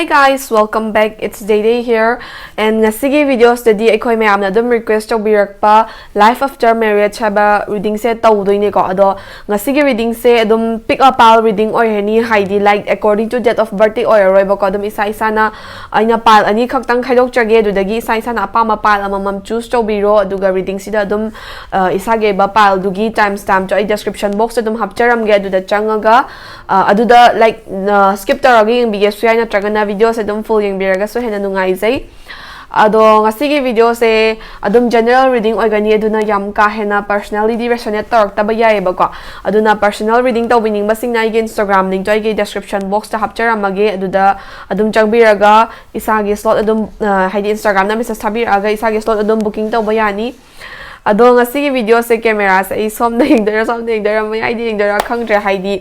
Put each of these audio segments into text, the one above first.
Hi guys, welcome back. It's Day here. And ngasigi videos today akhoi mayam na dum request birakpa life after marriage haba reading se tawdoine ko ado ngasigi reading se adum pick up pal reading or hani haidi like according to date of birthday or roi ba ko adum isa na aina pal ani khaktang khaidok chage dudagi isa na apama pal amamam choose to biro aduga reading sida adum isa ge ba pal dugi timestamp to description box adum hapcharam ge aduda changaga aduda like skip taragi bige suya na tragana video se dum full yung biraga so hena nungai zai ado ngasigi video se adum general reading oigani aduna yam ka hena personality resonate tork taba yae ba ko aduna personal reading to bining basing na ige Instagram link to ige description box ta hapchara mage aduda adum changbiraga isagi slot adum haidi Instagram na message thabiraga isagi slot adum booking to bayani ado ngasigi video se camera se som na hingdara may id hingdara khangdra haidi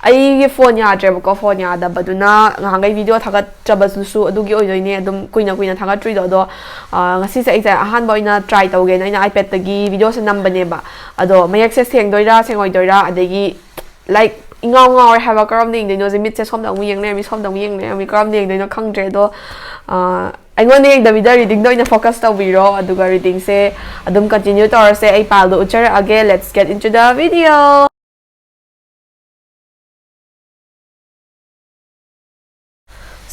ai phone ya dre ko phone ya da baduna ngai video thagat chabasu adugi oidoine adum kuina thagat tri do ngasi se exa ahan boina try tawge na ina ipad tagi video se nambane ba ado mayak se sengdoira sengoidoira adegi like ingao have a karam ding no mit se som da mu yeng ne mi som da mu yeng ne mi karam ding no khangdre do aingon ne the video reading do ina focus taw biro aduga reading se adum continue to or se ai pal do uchar age let's get into the video.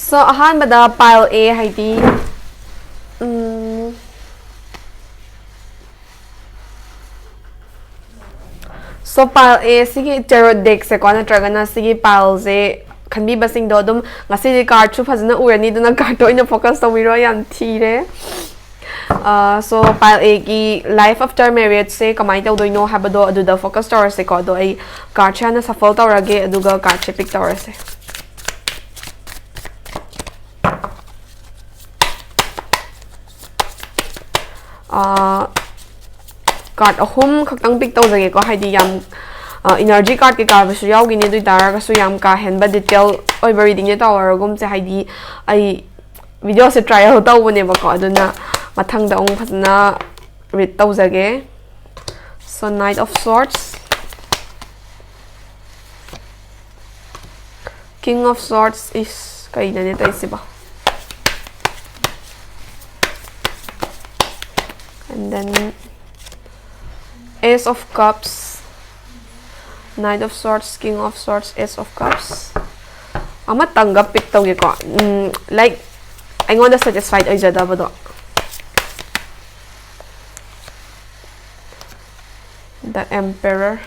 So, ahanbada pile A haidi so pile A sige tarot deck se ko na tragana sige pile ze khanbi basing do dum ngasi di card chu phajna urani duna card to ina focus to wiro yam thire so pile A ki life after marriage se kamai taw doino habado adu da focus tower se ko do ai card chana shuffle tawrage aduga card che pick tower se card ahum khaktang pick taw jage ko haidi yam energy card ke card su yaw gini dui dara ga su yam ka hen ba detail oi ba reading ta or gum se haidi ai video se trial taw bone ba ko aduna mathang da ong phasna read taw jage so knight of swords, king of swords is kai na ne tai se ba, and then ace of cups, knight of swords, king of swords, ace of cups. Ama tanggap pick tawge ko like I want to satisfied oi jada ba do the emperor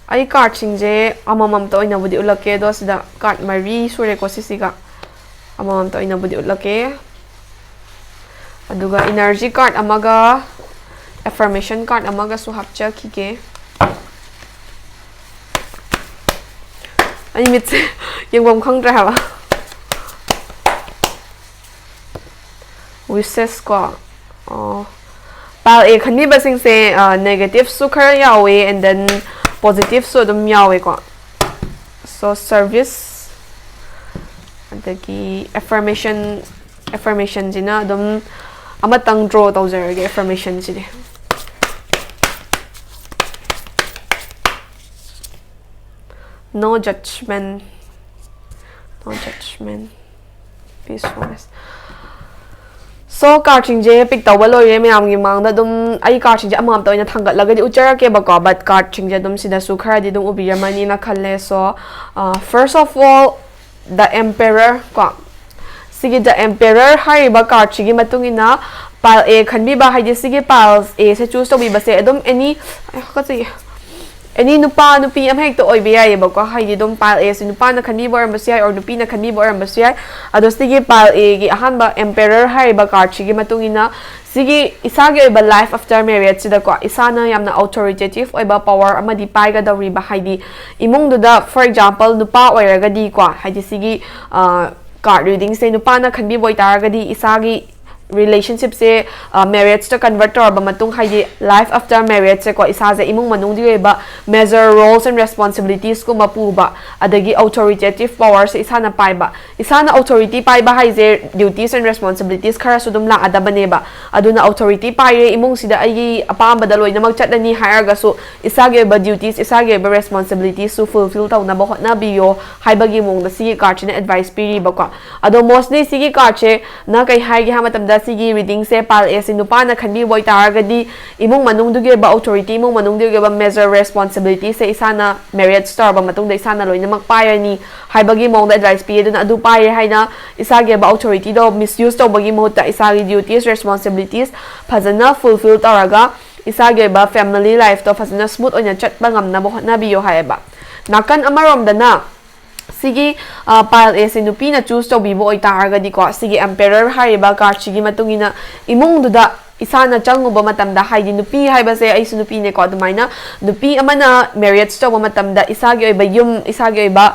ai card singje amamam to ina budi ulake do sida card mari sure ko sisiga amamam to ina budi ulake aduga energy card amaga affirmation card amaga su hapcha kike ani mit yung bom khang ra ba wishes ko pal e khani basing se negative su khar yawe and then positive su dum yawe ko so service adagi affirmation jina dum amatang draw tawzerge affirmation jide no judgment, peacefulness. So card je pick taw lo ye myam gi mang da dum ai card je amam to ina thangat laga di uchara ke ba ko but card je dum sida su khara di dum ubi mani na khalle so first of all the emperor ko sige the emperor hari ba card gi matungina pile A khanbi ba haidi sige pile A se choose to bi ba se adum any ka chi any nupa nupi am hek to oi be ya ba ko haidi dum pile A se nupa na khanbi bor ambasya or nupi na khanbi bor ambasya ado sige pile A gi ahan ba emperor hari ba card gi matungina sige isagi oi ba life after marriage sida ko isana yamna authoritative oi ba power amadi pai ga dawri ba haidi imong du da for example nupa oiraga di ko haidi sige card reading se nupa na khanbi boy taragadi isagi relationship se marriage to convert to ba matung haidi life after marriage se ko isa je imung manung di ba measure roles and responsibilities ko mapu ba adagi authoritative power se isa na pai ba isa na authority pai ba hai je duties and responsibilities khara sudum la adabane ba aduna authority pai re imung sida ai apam ba daloi namak chatani hire ga su isa ge ba duties isa ge ba responsibilities su fulfill taw na ba hotna biyo hai ba gi mong da si card na advice piri ba ko ado mostly si gi card che na kai hai gi ha matam da si gi reading se pal e sin nupa na khanbi boi tar ga di imung manung du ge ba authority imung manung du ge ba measure responsibility se isa na marriage star ba matung da isa na loi namak pai ni hai ba gi mong da advice pi du na adu pai hai na isa ge ba authority do misuse to ba gi mo ta isa gi duties responsibilities phajana fulfill taraga isa ge ba family life to phajana smooth oina chat ba ngam na bo na biyo hai ba nakan amarom da na sigi pile a sinupi na choose to bibo ita di ko sigi emperor hariba card sigi matungina imung duda isana changuba matamda haidi nupi haiba se ai sunupi ne ko dumaina nupi amana marriage to matamda isagi oiba yum isagi oiba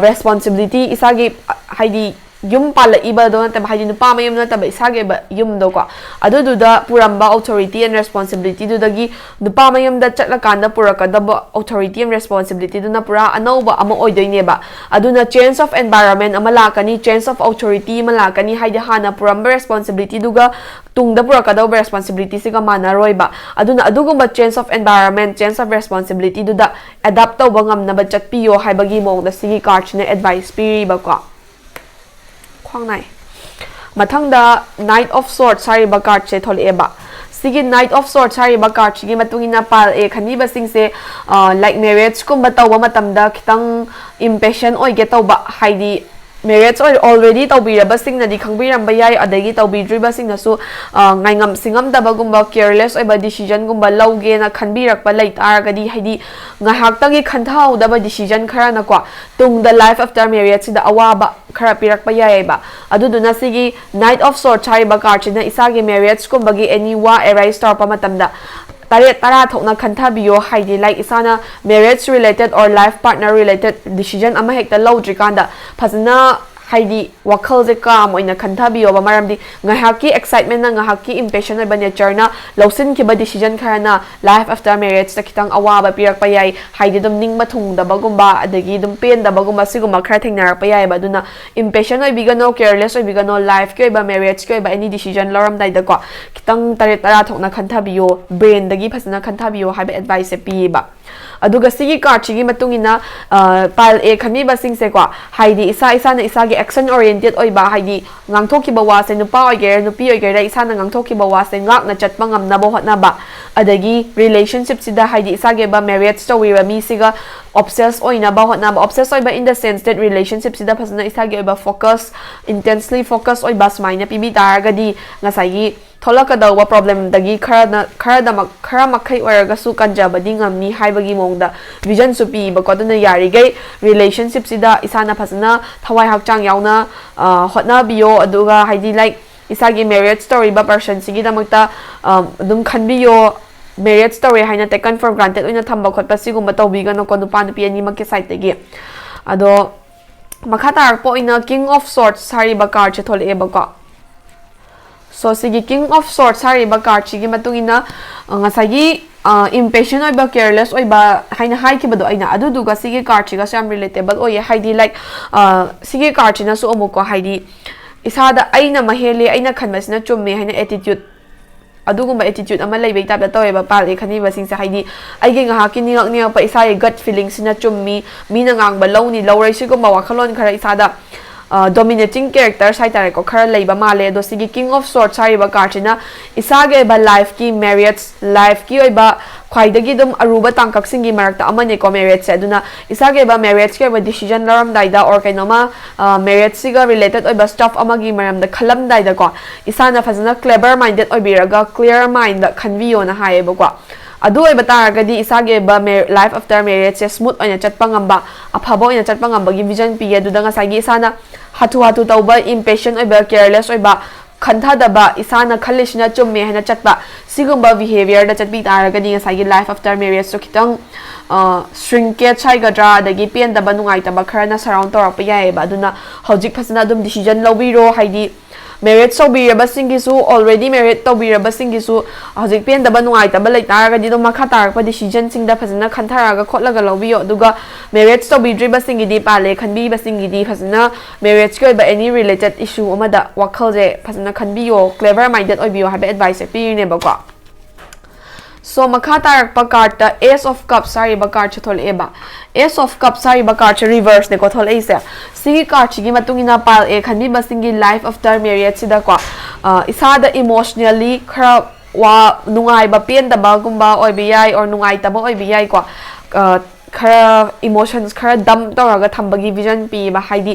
responsibility isagi haidi yum pala iba do na haidi nupa mayum na taba isagi ba yum do ko adu duda puramba authority and responsibility du dagi nupa mayum da chatla kanda puraka da authority and responsibility du na pura anauba ama oidoi ne ba aduna change of environment amala kani change of authority amala kani haidi hana puramba responsibility duga tungda puraka da responsibility siga mana roiba aduna adugumba change of environment change of responsibility du da adapt to bangam na ba chatpiyo haibagi mong da sigi card na advice piri ba ko nai mathang da knight of swords sari ba card che thol eba sigi knight of swords sari ba card gi matungina pal e khani ba sing se like marriage kum ba taw ba matam da khitang impatient oi get taw ba haidi marriage already tawbira ba sing na di khangbiram ba yai adagi tawbidri ba sing na su ngai ngam singam da ba gumba careless oi ba decision gumba lauge na khanbirak ba lait ar ga di haidi ngahak tagi khanthau da ba decision khara na ko tung the life after marriage da awaba khara pirak ba yai ba aduduna sigi knight of swords chari ba card na isagi marriage gumba gi anywa arise star pa matam da tara thokna khantha biyo haidi like isana marriage related or life partner related decision ama hekta lodri kanda phasna haidi wakhal je kam oina khantha biyo ba maramdi ngahaki excitement na ngahaki impatient ba nature na losin ki ba decision khana life after marriage ta kitang awa ba pirak pa yai haidi dum ning ba thung da bagumba adagi dum pen da bagumba siguma khara thengnar pa yai ba duna impatient oi bigano careless oi bigano life ki ba marriage ki ba any decision loram dai da ko kitang tara thokna khantha biyo brain dagi phasna khantha biyo haiba advice pi ba aduga sigi card chigi matungina pile a khami ba sing se ko haidi isa na isa ge action oriented oi ba haidi ngangthoki ba wa se nupa oi ge nupi oi ge ra isa na ngangthoki ba wa se ngak na chatpa ngam na bo hotna ba adagi relationship sida haidi isa ge ba marriage to wi mi siga obsess oi na ba hotna ba obsess oi ba in the sense that relationship sida phasna isa ge ba focus intensely focus oi ba smaina pibi tar ga di ngasai gi tholaka da wa problem dagi khara makhai oiraga su kanjaba dingam ni haibagi mongda vision su pi ba ko na yari gai relationship sida isana phasna thawai hakchang yauna hotna biyo aduga haidi like isagi marriage story ba person sigi damakta dum khanbiyo marriage story haina taken for granted oina thamba khotpa sigumba tawbiga no ko nupa nupi ani makki side tegi ado makhatar po ina king of swords sari ba card che thole e ba ko so sigi king of swords sari ba card chigi matungina ngasagi impatient oi ba careless oi ba haina hai ki bado aina adu duga sigi card chiga sam relatable oi haidi like sigi card china su omuko haidi isada aina mahele aina khanmasina chumme haina attitude adugumba attitude ama leibai tabda toy ba pal e khani ba sing sa haidi aige nga hakini ngak ni pa isa gut feelings na chummi mina ngang ba lawni lawrai sigumba wakhalon khara isada dominating character sai tare ko khara leiba male do sigi king of swords sari ba karchina isage ba life ki marriage life ki oi ba khwaidagi dum aruba tangkak singi marakta amane ko marriage aduna isage ba marriage ke ba decision laram daida or kainoma marriage siga related oi ba stuff amagi maram da khalam daida ko isana fazana clever minded oi biraga clear mind da khanviyo na haye ba ko adu oi bataragadi isage ba life after marriage smooth oina chatpa ngamba aphabo oina chatpa ngamba gi vision pi adu da ngasagi isana hatu tauba impatient oi ba careless oi ba khantha da ba isana khalisina chumme hena chatpa sigumba behavior da chatbi taragadi ngasagi life after marriage so kitang shrinkage chai gadra dagi pen da ba nungai ta ba kharana surround torak pa yai ba aduna hojik phasana dum decision lobiro haidi marriage tawbirabasinggisu already married tawbirabasinggisu hojik pen daba nuai taba lai taragadi do makha tarakpa decision singda phasana khantharaga khotlaga lawbiyo aduga marriage tawbidribasingidi pale khanbi basingidi phasana marriage ko ba any related issue amada wakhal je phasana khanbiyo clever minded oibiyo habe advice pirine bako so makha tarakpa card ta ace of cups sari ba card chthol eba ace of cups sari ba card reverse ne ko thol aise sigi card chigi matungina pal e khanbi basingi life after marriage sida ko isada emotionally khara wa nungai ba pen da ba gumba oi bi or nungai ta ba oi bi ko khara emotions khara dam tawraga thambagi vision pi ba haidi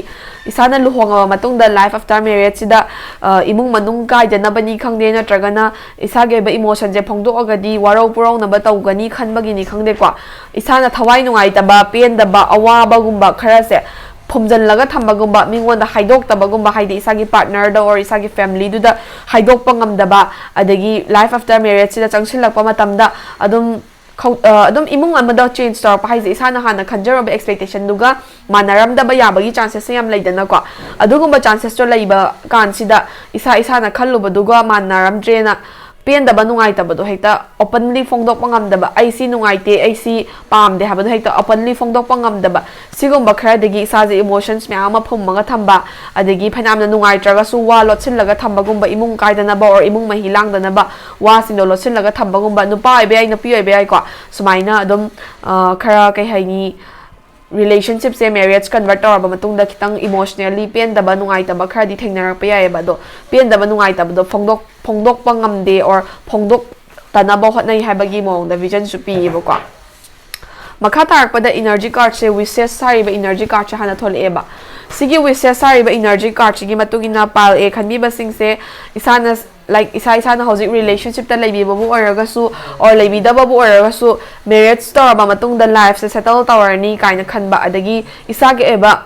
isana luhonga matungda life after marriage sida imung manung kai jana bani khangde na tragana isage ba emotion je phongdo agadi warau purau na ba tawgani khanbagi ni khangde ko isana thawai nungai ta ba pen da ba awa ba gumba khara se phomjan laga thambagumba mingonda haidok tabagumba haidi isagi partner da or isagi family du da haidok pangam da ba adagi life after marriage sida changsilakpa matamda adum imung amada change tor pa haise isana hana khanjaroba expectation duga manaram da ba yabagi chances yam leidana ko adugumba chances to leiba kan sida isana khalluba duga manaram drena pen da ba nungai ta ba do hekta openly phongdok pangam da ba ai si nungai te ai si pam de ha ba do hekta openly phongdok pangam da ba sigumba khara degi isa je emotions me ama phummaga thamba adegi phanam na nungai traga su wa lotsin laga thamba gumba imung kai da na ba or imung mahilang da na ba wa sino lotsin laga thamba gumba nupa ai be ai na pi ai be ai ko sumaina adum khara kai haini relationship se marriage convert tor ba matung da kitang emotionally pen da ba nungai ta ba khara di thengnar pa ya ba do pen da ba nungai ta ba do phongdok pangam de or phongdok tanaba hot nai habagi mong da vision su pi ba ko makha tarak pa da energy card se wishes sari ba energy card cha hana thol e ba sigi wishes sari ba energy card gi matugina pal e khanbi ba sing se isana like isa na housing relationship ta leibi babu oraga su or leibi da babu oraga su marriage store ba matung da life se settle tower ni kaina khanba adagi isa ge eba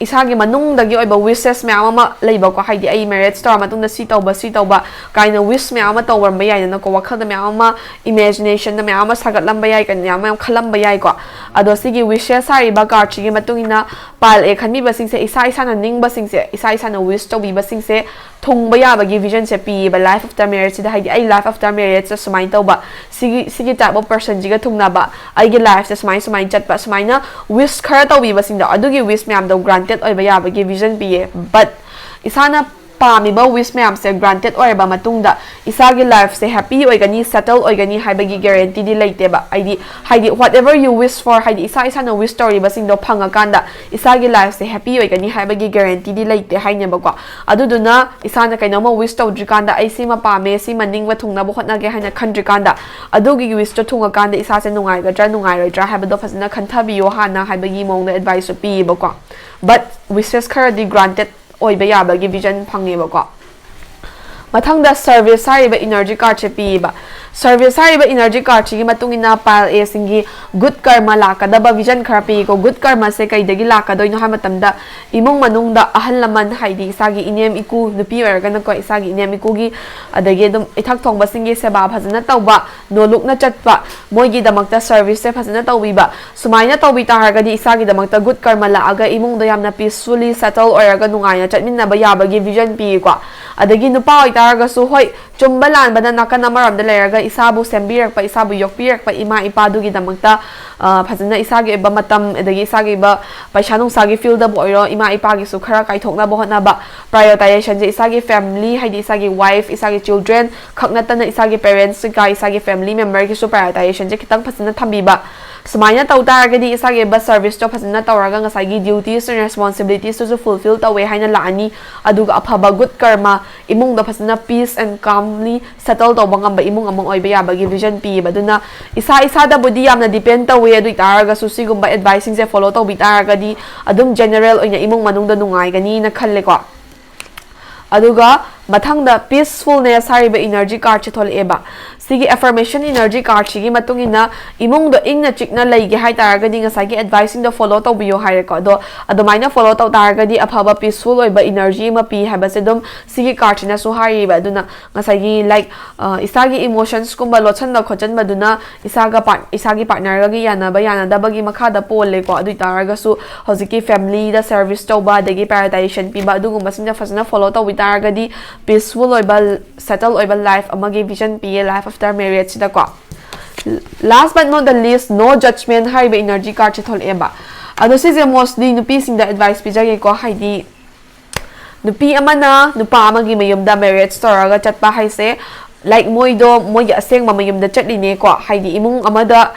isagi manung dagi oiba wishes me ama leiba ko haidi ai marriage store matung da si tauba kaina wish me ama tawar ma yai na ko wakhal da me ama imagination da me ama sagat lamba yai kan ya ma khalam ba yai ko ado sigi wishes sari ba gar chi gi matung ina pal e khanmi ba sing se isa na ning ba sing se isa na wish to bi ba sing se thong ba ya ba gi vision se pi ba life after marriage da haidi ai life after marriage sa sumai tauba sigi type of person jiga thungna ba ai gi life sa sumai chat ba sumai na wish khara tawbi ba sing da adugi wish me am do granted oiba ya ba gi vision pi but isana pami ba wish me am se granted oiba matungda isagi life se happy oigani settle oigani haibagi guarantee di leite ba haidi whatever you wish for haidi isa na wish story ba sing do phanga kanda isagi life se happy oigani haibagi guarantee di leite haine ba ko aduduna isana kaino ma wish to drikanda ai sima pame sima ningwa thungna bo hotna ge haina khandrikanda adugi wish to thunga kanda isa se nungai ga dra nungai roi dra haibado phasna khanthabiyo hana haibagi mongna advice pi ba ko but wishes khara di granted oiba yaba gi vision phange ba ko mathangda service sari ba energy card che pi ba service sari ba energy card chi gi matungina pal a singi good karma la ka da ba vision khara pi ko good karma se kai dagi la ka doino ha matamda imong manungda ahal laman haidi sagi inem iku nupi er ga na ko isagi inem iku gi adagi dum ithak thong ba singi seba phajana tawba no luk na chatpa moi gi damakta service se phajana tawbi ba sumaina tawbi ta har ga di isagi damakta good karma la aga imong da yamna peacefully settle or ga nungai na chatmin na ba ya ba gi vision pi ko adagi nupa oi targa su hoi chumbalan bana nakana maram da leraga isabu sembirak pa isabu yokpirak pa ima ipadu gi damakta phajana isagi ba matam adagi isagi ba paishanung sagi feel da boiro ima ipagi su khara kai thokna bo hotna ba prioritization je isagi family haidi isagi wife isagi children khakna tana isagi parents ga isagi family member ki su prioritization je kitang phajana thambi ba sumaina tau taragadi isagi ba service to phajana tawraga ngasagi duties and responsibilities to fulfill tawe haina laani aduga aphaba good karma imung da phajana peace and calmly settle to bangam ba imung among oiba ya bagi vision pi baduna isa da body yamna depend tawe adu taraga susigum ba advising se follow to bi taragadi adum general oina imung manung da nungai gani na khalle ko aduga mathangda peacefulness hariba energy card chi tholeba sigi affirmation energy card chi gi matungina imung do ingna chikna leige hai taragadi ngasai gi advising do follow tawbiyo haire ko do adumaina follow taw taragadi aphaba peaceful oiba energy ma pi haba se dum sigi card china su hariba aduna ngasai gi like isagi emotions kumba lochan da khojan baduna isagi partner gi yana ba yana da bagi makha da pole ko adu taraga su hojiki family da service tawba dagi prioritization pi ba du gum masinda fasna follow taw taragadi peaceful oiba settle oiba life amagi vision pi life after marriage da ko last but not the least no judgment hariba energy card chi thol eba ado si je mostly nupi sing da advice pi jage ko haidi nupi amana nupa amagi mayum da marriage toraga chatpa haise like moi aseng mamayum da chatline ko haidi imung amada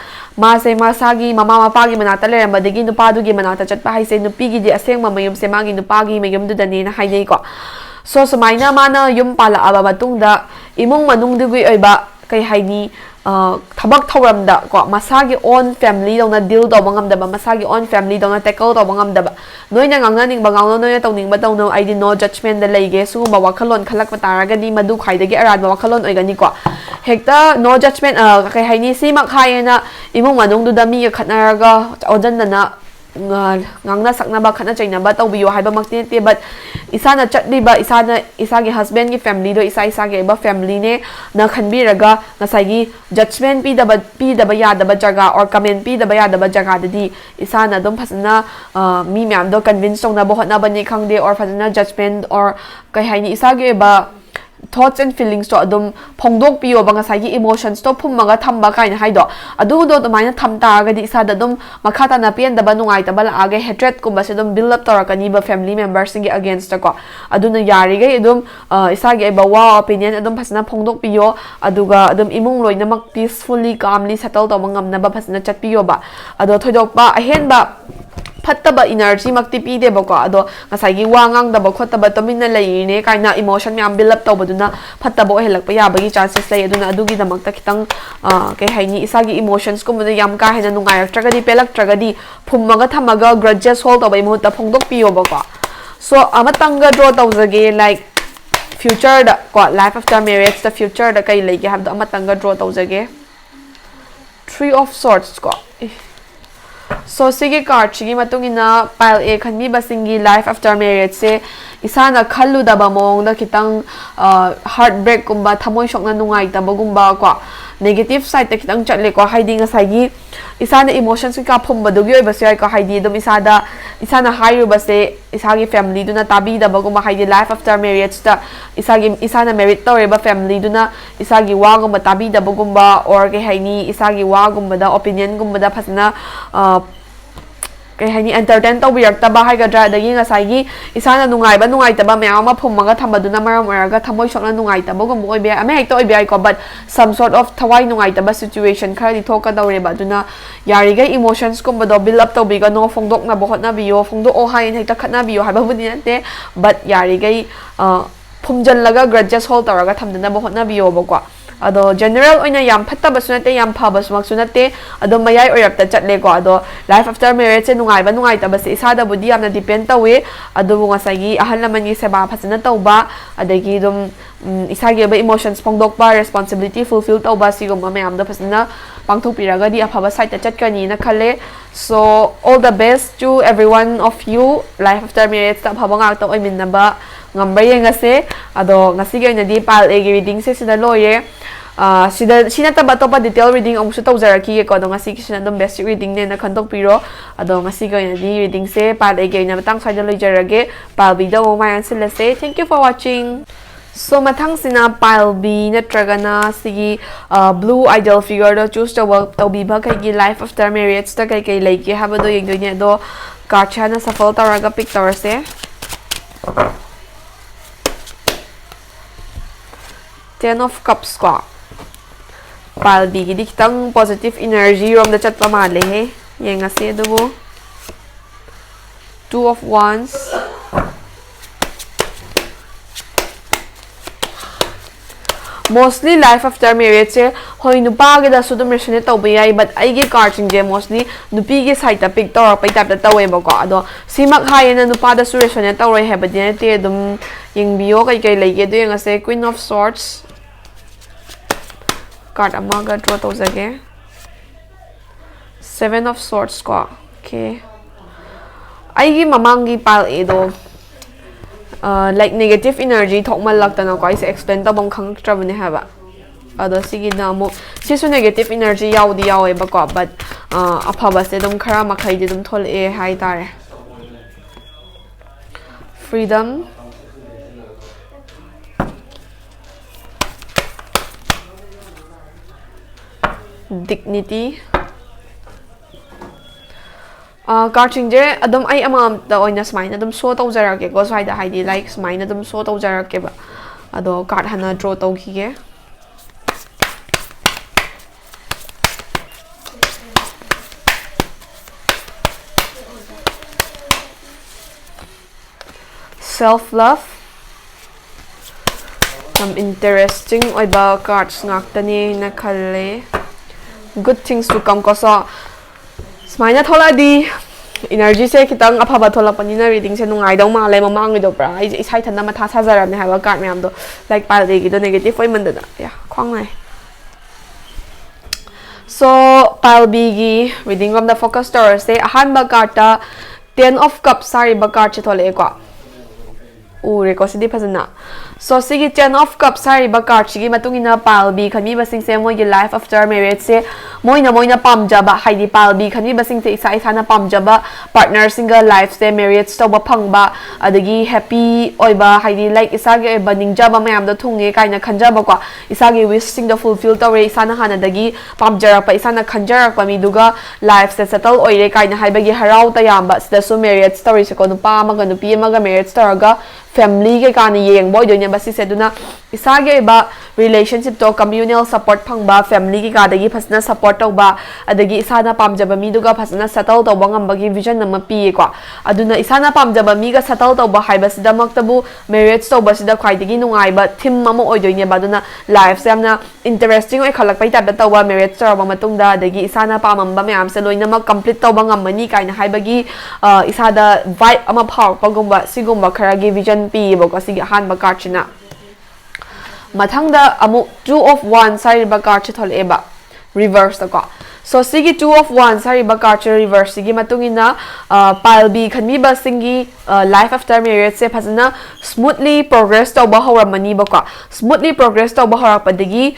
mase masagi mama mapagi manata leramba degi nupa du gi manata chatpa haise nupi gi di aseng mamayum se magi nupa gi mayum du dani na haidei ko so sumaina mana yum pala aba matungda imung manung du gi oiba kai haidi thabak thoramda ko masagi own family dona deal do bangam da masagi own family dona tackle do bangam da noina ngangna ning bangaw noina tawning ba tawno id no judgment da leige su ba wakhalon khalak pataraga di madu khaidagi aran ba wakhalon oigani ko hekta no judgment kai haini simak hayena imung manung du da mi khatnaraga odan na ngangna sakna ba khana chaina ba tawbiyo haiba makti te but isana chatli ba isagi husband gi family do isagi ba family ne na khanbi raga nasagi judgment pi da ba ya da ba jaga or comment pi da ba ya da ba jaga dadi isana dum phasna mi myam do convince tong na bo hotna ba ni khangde or phasna judgment or kai haini isagi ba thoughts and feelings to adum phongdok piyo banga sagi emotions to phummaga thamba kaina haido adu do maina thamta ga di sa da dum makhata na pian da ba nungai ta bal age hatred kumba se dum build up torakani ba family members ngi against ko aduna yari ga adum isagi ba wa opinion adum phasna phongdok piyo aduga adum imung loina mak peacefully calmly settle to mangam na ba phasna chat piyo ba ado thodok ba ahen ba fattaba energy makti pi de bako ado ngasagi wangang da bakho taba tomina leine kaina emotion myam build up tawbaduna fattaba helak pa yabagi chances lay aduna adugi da makta kitang kai haini isagi emotions ko mo yam ka hena nungai tragadi pelak tragadi phummaga thamaga grudges hold away mo ta phongdok piyo bako so amatanga draw tawjage like future da ko life after marriage the future da kai lege have da amatanga draw tawjage 3 of swords ko so sige card chigi matungina pile a khanmi basingi life after marriage se isana khallu da ba mong da kitang heartbreak kumba thamoi shokna nungai ta bagumba ko negative side ta kitang chatle ko haidi nga sagi isana emotions ka phumba dugi oi basai ko haidi dum isana hairu base isagi family duna tabi da bagumba haidi life after marriage ta isana merit tore ba family duna isagi wagumba tabi da bagumba or ke haini isagi wagumba da opinion gumba da phasna kai hani entertain to biyak ta ba hai ga dra dagi nga sai isana nungai ta ba me ama phummaga thamaduna maram oraga thamoi shokna nungai ta bogum oi be ame hekta oi be ai ko but some sort of thawai nungai ta ba situation khari thoka dawre ba duna yari ga emotions ko ba do build up to bi ga no phongdok na bohot na biyo phongdok o hai hekta khatna biyo ha ba budi nate but yari ga phumjan laga grudges hold taraga thamdana bohot na biyo ba ko ado general oina yam phatta basunate yam pha basmak sunate ado mayai orap ta chatle ko ado life after marriage nungai ta bas isada budi amna depend tawe ado bunga sagi ahal naman gi seba phasana tawba adagi dum isagi ba emotions phongdok ba responsibility fulfill tawba sigum ma am da phasana pangthok piraga di aphaba side ta chatkani na khale so all the best to every one of you life after marriage ta phaba ngak ta oimin na ba ngambai ngase ado ngasi gi na di pal egi reading se sida loye sina taba topa detail reading ang su tawjaraki ko do ngasi kisina dum basic reading ne na khandok piro ado ngasi go na di reading se pal egi na matang sa lo jarage pal video mo mayan sila se thank you for watching so mathang sina pile b natraga na sigi blue ideal figure do choose to work to bi ba kai gi life after marriage ta kai kai like have do yeng do ne do card cha na safal taraga picture se Ten of Cups ko pile b gi kitang positive energy rom da chat pa male he yenga se do 2 of Wands mostly life after marriage se hoi nupa ge da su dum resonate tawba yai but ai ge card sing je mostly nupi ge side ta pick tor pai type ta tawe ba ko ado simak hai na nupa da su resonate tawroi ha ba de te dum yeng bio kai kai lei ge de nga se queen of swords card ama ga draw to jage seven of swords ko okay ai gi mamang gi pal e do like negative energy thok mal lak ta na ko ai se explain ta bong khang tra bane ha ba ado sigi na mo sisu negative energy yaw di yaw e ba ko but apha ba se dum khara ma khai di dum thol e hai tare freedom dignity card je adum ai amam da oina smaina dum so to jara ke go sai da haidi like smaina dum so to jara ke ba ado card hana draw to ki ge self love some interesting oiba cards ngak tani na khalle good things to come ko so smaina thola di energy se kitang aphaba thola pani na reading se nungai dong ma le mamang do pra ai sai than na matha sa jara ne ha card myam do like pal de gi do negative oi man da ya khwang nai so pal b gi reading from the focus star se ahan ba card ta 10 of cups sari ba card che thole ko ure ko sidi phasana so sigi 10 of cups sari ba card sigi matungina pal b khami basing se moi gi life after marriage se moina pamjaba haidi pal b khami basing se isa isa na pamjaba partner single life se marriage to ba phangba adagi happy oiba haidi like isa ge ba ningjaba mayam da thunge kaina khanjaba ko isa ge wish sing the fulfill tawre isa na hana dagi pamjara pa isa na khanjara pa mi duga life se settle oire kaina haibagi harau ta yamba sida so marriage story se ko nu pa ma ga nu pi ma ga marriage story ga family ke kani yeng boy do nya basi se duna isa ge ba relationship to communal support phangba family ki ka dagi phasna support to ba adagi isa na pamjaba mi duga phasna settle to bangam bagi vision na pi ko aduna isa na pamjaba mi ga settle to ba haiba sida maktabu marriage to ba sida khwai dagi nungai ba thim mamo oi do nya ba duna life se amna interesting oi khalak pai ta to ba marriage to ba matung da adagi isa na pamam ba me am se loina ma complete to bangam mani kaina haibagi isa da vibe ama phar pagumba sigumba khara gi vision pi boko sigi han ba card china mathangda amu 2 of 1 sari ba card chithol eba reverse ta ko so sigi 2 of 1 sari ba card reverse sigi matungina pile b khanmi ba singi life after marriage se phazana smoothly progress to ba hawra mani ba ko smoothly progress to ba hawra padagi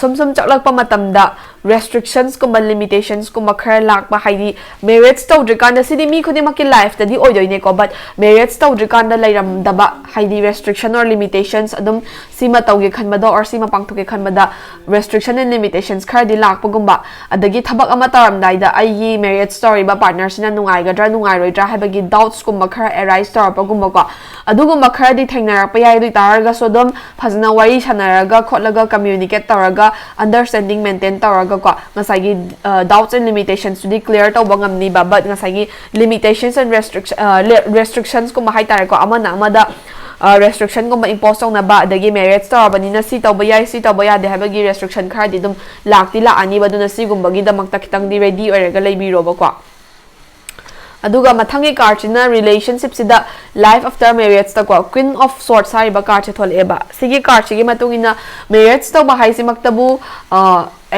som chaklak pa matamda restrictions kumba limitations kumba khar lak ba haidi marriage to drikanda sidi mi khudi maki life tadi oidoi ne ko but marriage to drikanda lairam daba haidi restriction or limitations adum sima tawge khanba do or sima pangthuke khanba da restriction and limitations khar di lak pagumba adagi thabak ama taram dai da ai marriage story ba partner sina nungai gadra nungai roidra habagi doubts kumba khar arise tor pagumba ko adugumba khar di thengnar pa yai dui targa so dum phazna wari sanaraga khotlaga communicate taraga understanding maintain taraga ko ngasagi doubts and limitations to declare to bangam ni ba but ngasagi limitations and restrictions ko mahai tar ko amana amada restriction ko ma-impose na ba adagi marriage to bani na si tawba yai de habagi restriction khar di dum lakti la ani ba duna sigumbagi damakta kitang di ready oraga leibiro ba ko aduga mathangi card china relationship sida life after marriage ta ko queen of swords hari ba card thol eba sigi card sigi matungina marriage to ba hai si maktabu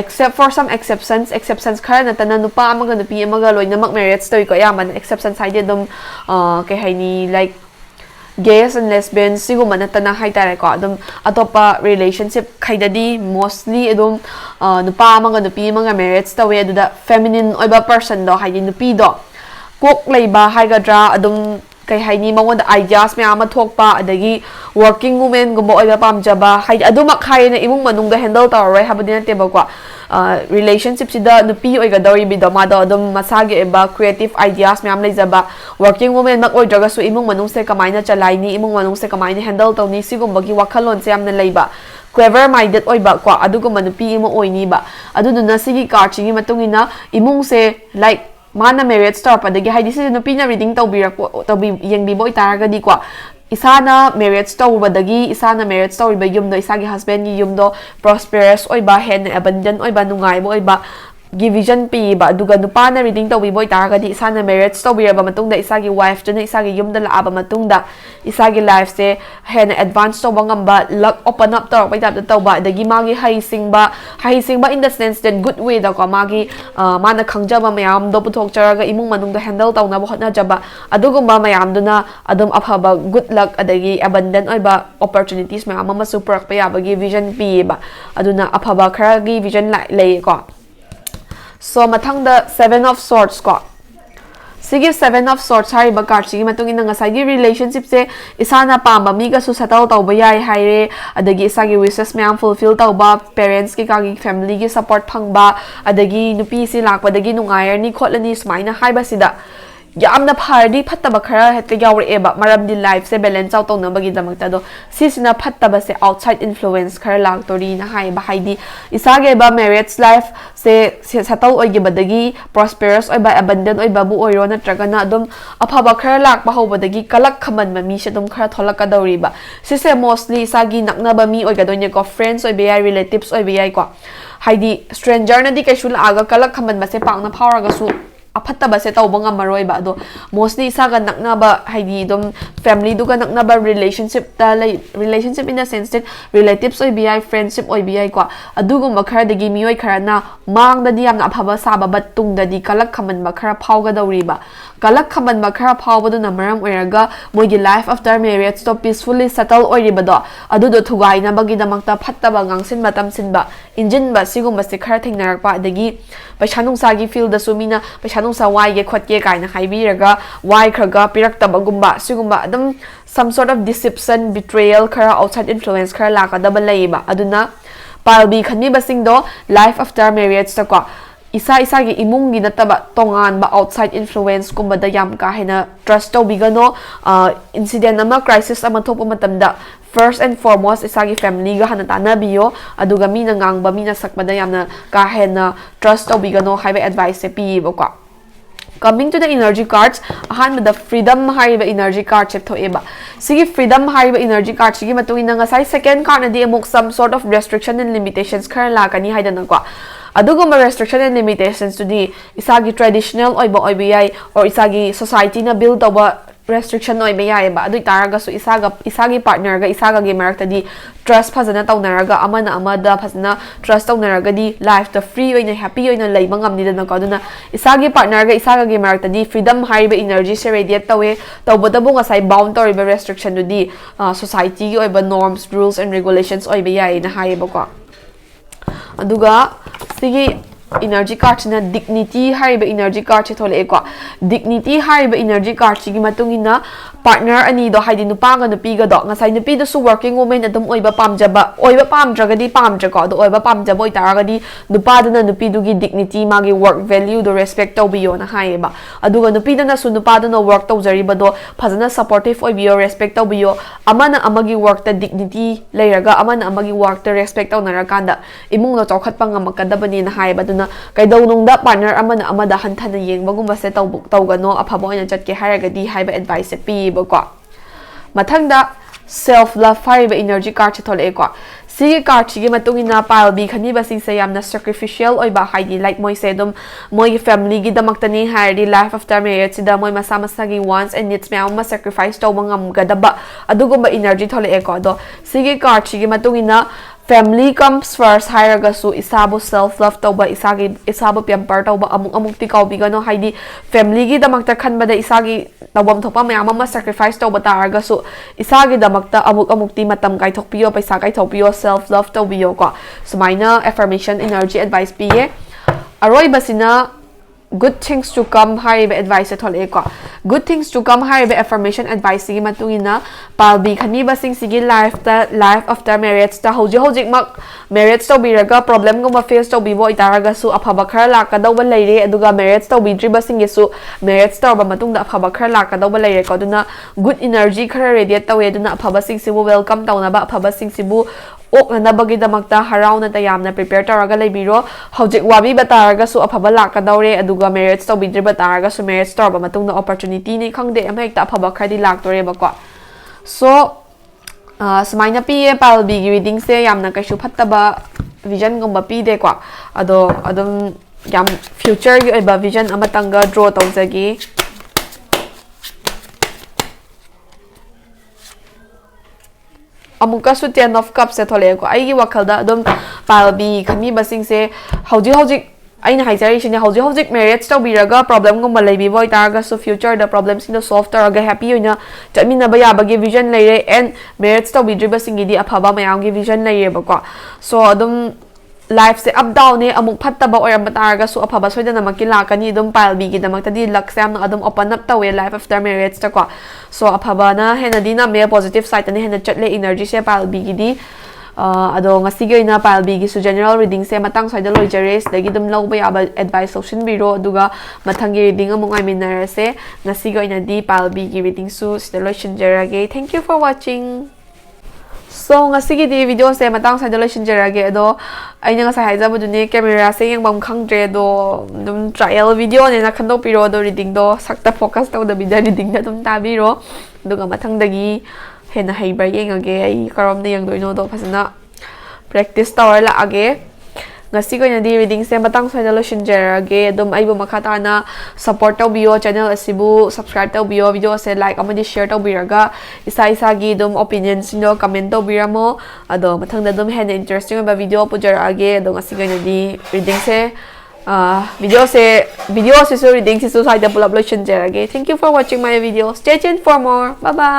except for some exceptions khara na tanan nupa amaga nupi amaga loina mak marriage to ko yaman exceptions haide dum ke haini like gays and lesbians sigo manatana hai tare ko adum atopa relationship khaidadi mostly adum nupa amaga nupi amaga marriage to we da feminine oiba person do haidi nupi do kok leiba haigadra adum kai haini mawon ideas me ama thokpa adagi working women gumbo oiba pamjaba hai aduma khai na imung manung da handle tawroi habadina teba ko relationship sida nupi oiga dori bi doma do adum masage eba creative ideas me am leijaba working women mak oidraga su imung manung se kamaina chalaini imung manung se kamaina handle tawni sigumbagi wakhalon se amna leiba clever minded oiba ko aduguma nupi imo oini ba aduduna sigi card chingi matungina imung se like mana marriage star padagi haidi se nupi na reading tawbi yengbi boy taraga di ko isana marriage tawbadagi isana marriage tawriba yumdo isagi husband gi yumdo prosperous oiba hen abundant oiba nungai bo oiba gi vision pi ba duga nupa na reading tawbi boy taragadi isana marriage tawbiraba matungda isagi wife jana isagi yumda laaba matungda isagi life se hen advance tawba ngamba luck open up tor bai tapda tawba dagi magi haisingba in the sense that good way da ko magi mana khangjaba mayam do puthok charaga imung manungda handle tawna bo hotna jaba adugumba mayam duna adum aphaba good luck adagi abundant oiba opportunities mayam ama super pa yabagi vision pi ba aduna aphaba khara gi vision lai ko so mathang the 7 of swords ko sige 7 of swords hari ba card sige matung ina ngasai gi relationship se isana pamba mi ga su settle taw ba yai haire adagi isagi wishes mayam fulfill taw ba parents ki kagi family gi support phang ba adagi nupi si lakpa dagi nungair ni khotlani smaina haiba sida yamna phardi phattaba khara hette gawre eba maramdi life se balance out tawna bagi damakta do sisina phattaba se outside influence khara lagtori na hai ba haidi isage ba marriage life se settle oige badagi prosperous oiba abundant oiba bu oiro na tragana dum aphaba khara lak ba hobadagi kalak khaman ma mi se dum khara tholaka dawri ba sise mostly isagi nakna ba mi oiga doine ko friends oibe ya relatives oibe ya ko haidi stranger na di kaishul aga kalak khaman ma se pangna phawraga su apatta ba se tawba ngamaroi ba do mostly isaga nakna ba haidi dom family duga nakna ba relationship ta relationship in the sense that relatives oi bi friendship oi bi ko adugum ba khara dagi mioi khara na mang da di yamna aphaba saba ba tung da di kalak khaman ba khara phawga dawri ba kalak khaman ba khara phawba du na maram oiraga moigi life after marriage to peacefully settle oi ri ba do adu do thugai na bagi damakta phatta ba ngangsin matam sin ba engine ba sigum ba se khara thengnarak pa dagi paisa nungsa gi field da sumina paisa nungsa wai ge khotke kaina haibiraga wai khraga piraktaba gumba sigumba adum some sort of deception betrayal khara outside influence khara lakadaba leiba aduna palbi khani basing do life after marriage ta ko isa gi imung gi nataba tongan ba outside influence kumba da yam ka hena trust to bigano incident ama crisis ama thopa matamda first and foremost isagi family ga hana tana biyo aduga mina ngangba mina sakbada yamna ka hena trust to bigano haiba advice pi boko coming to the energy cards ahan the freedom hariba energy card chep thoeba sigi freedom hariba energy card sigi matungina ngasai second card na di amok some sort of restriction and limitations khara la kani haidana ko aduguma restriction and limitations to di isagi traditional oiba oibiyai or isagi society na build oba restriction oi me yai ba adu taraga su isagi partner ga isaga ge marak di trust phazana tawnaraga amana amada phazana trust tawnaraga di life the free oina happy oina leiba ngamni da ko aduna isagi partner ga isaga ge marak di freedom hariba energy se radiate tawe tawbada bu ngasai bound toriba restriction du di society gi oiba norms rules and regulations oi be yai na haiba ko aduga sigi energy card na dignity hariba energy card che thole ko dignity hariba energy card chi gi matungina partner ani do haidi nupa ga nupi ga do ngasai nupi do su working woman adum oiba pamdraga di pamdra ko do oiba pamjaba oi taraga di nupa da na nupi du gi dignity magi work value do respect to biyo na haiba aduga nupi da na su nupa da no work to jari ba do phazana supportive oi biyo respect to biyo amana amagi work ta dignity leiraga amana amagi work ta respect to narakanda imung no chokhat pangamakadabani na haiba do kaidau nungda partner amana amada hanthana yengbagumba se tawgano afabo ina chatke haragadi haiba advice pi ba ko mathangda self love hariba energy card che thole ko sigi card chi gi matungina pile bi khani ba sing se yamna sacrificial oi ba haidi like moi se dum moi family gi damaktani haidi life after marriage da moi masa gi wants and needs me ma sacrifice to bangam gadaba adugumba energy thole ko do sigi card chi gi matungina family comes first haraga su isabu self love tawba isabu pamper tawba amuk ti kaw bigano haidi family gi damakta khanbada isagi tawbam thopa mayam ma sacrifice tawba taraga su isagi damakta amuk ti matam kai thokpiyo paisa kai thokpiyo self love tawbiyo ko sumaina affirmation energy advice piye aroi basina good things to come hariba advice thole ko good things to come hariba affirmation advice gi matungina palbi khani basing sigi life after marriage ta hojik mak marriage to biraga problem go ma face to bi boy taraga su aphaba khara la ka dawba leire aduga marriage to bi dri basing su marriage to ba matungda aphaba khara la ka dawba leire ko duna good energy khara radiate tawe duna aphaba sing sibu welcome tawna ba aphaba sing sibu ok na bagi damakta haraw na tayamna prepare taraga leibiro hojik wabi bataraga su aphaba la ka dawre aduga marriage to bidri bataraga su marriage to ba matungna opportunity ni khangde am hekta aphaba khadi lak tore ba ko so sumaina pi palbi gi reading se yamna kaisu phattaba vision gumba pi de kwa ado adum yam future gi oiba vision amatanga draw tawjagi amuka su 10 of cups se thole ko ai gi wakhalda adum palbi khami basing se hojik aina haijari sine hojik marriage tawbiraga problem gumba leibi boy targa so future the problems in the solve taraga happy oina chamina ba yabagi vision leire and marriage tawbidriba singi di aphaba mayam gi vision leire ba ko so adum life se up down ne amuk phattaba oiram targa so aphaba soidana makki lakani adum palbi gi damakta di luck sam adum open up tawe life after marriage ta ko so aphaba na hena dina me positive side ne hena chatle energy se palbi gi di ado ngasigi oina palbi gi su general reading se matang soida loijares dagi dum lawba yaba advice option biro aduga mathangi reading amung I minare se ngasigi oina di palbi gi reading su solution jarage thank you for watching so ngasigi di video se matang soida solution jarage ado aina ngasai haijabu duni camera se yangbam khangdre do dum trial video ne na khandok piro do reading do sakta focus taw da bida reading da dum tabiro aduga mathang dagi hena heibar yengage ai karom na yang doino do phasana practice tower la age ngasi ko na di reading se matang soida solution jarage dum aibu makhata na support taw bio channel asibu subscribe taw bio video se like amadi share taw biraga isa gi dum opinions no comment taw biramo ado mathang da dum hena interesting ba video pujar age do ngasi ko na di reading se video se so reading se so soida solution jarage thank you for watching my video stay tuned for more bye bye